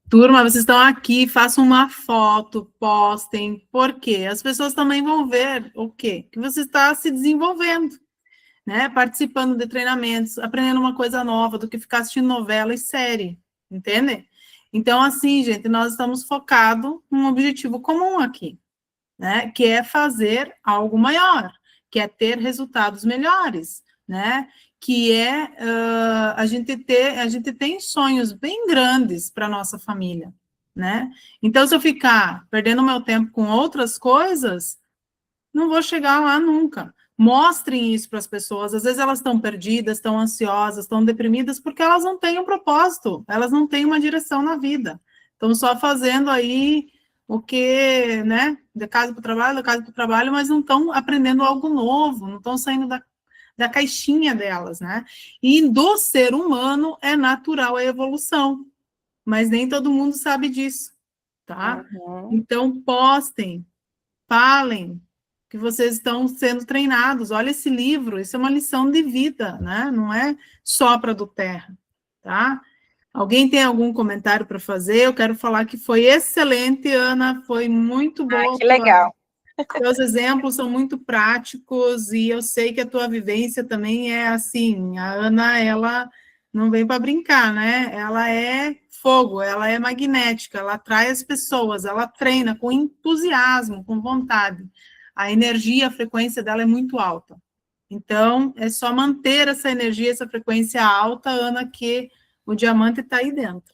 Turma, vocês estão aqui, façam uma foto, postem, porque as pessoas também vão ver o quê? Que você está se desenvolvendo, né? Participando de treinamentos, aprendendo uma coisa nova, do que ficar assistindo novela e série, entende? Então, assim, gente, nós estamos focados num objetivo comum aqui, né? Que é fazer algo maior, que é ter resultados melhores, né? Que é a gente tem sonhos bem grandes para nossa família, né? Então, se eu ficar perdendo meu tempo com outras coisas, não vou chegar lá nunca. Mostrem isso para as pessoas. Às vezes elas estão perdidas, estão ansiosas, estão deprimidas, porque elas não têm um propósito, elas não têm uma direção na vida. Estão só fazendo aí o que, né, da casa para o trabalho, mas não estão aprendendo algo novo, não estão saindo da caixinha delas, né? E do ser humano é natural a evolução, mas nem todo mundo sabe disso, tá? Uhum. Então, postem, falem que vocês estão sendo treinados. Olha esse livro, isso é uma lição de vida, né? Não é só para do Terra, tá? Alguém tem algum comentário para fazer? Eu quero falar que foi excelente, Ana, foi muito boa. Que legal. Seus exemplos são muito práticos e eu sei que a tua vivência também é assim. A Ana, ela não vem para brincar, né? Ela é fogo, ela é magnética, ela atrai as pessoas, ela treina com entusiasmo, com vontade. A energia, a frequência dela é muito alta. Então, é só manter essa energia, essa frequência alta, Ana, que o diamante está aí dentro.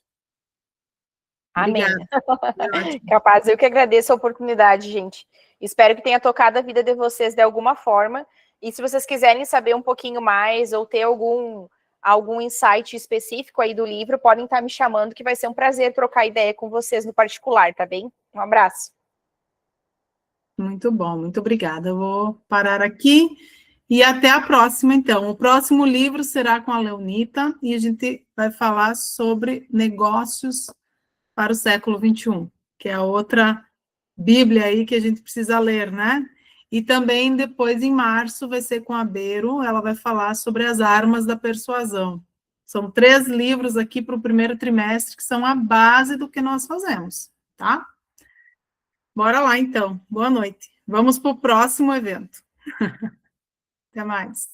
Amém. Obrigada. Capaz, eu que agradeço a oportunidade, gente. Espero que tenha tocado a vida de vocês de alguma forma. E se vocês quiserem saber um pouquinho mais ou ter algum insight específico aí do livro, podem estar me chamando, que vai ser um prazer trocar ideia com vocês no particular, tá bem? Um abraço. Muito bom, muito obrigada. Eu vou parar aqui e até a próxima, então. O próximo livro será com a Leonita e a gente vai falar sobre negócios para o século XXI, que é a outra Bíblia aí que a gente precisa ler, né? E também depois, em março, vai ser com a Bero, ela vai falar sobre as armas da persuasão. São 3 livros aqui para o primeiro trimestre que são a base do que nós fazemos, tá? Bora lá, então. Boa noite. Vamos para o próximo evento. Até mais.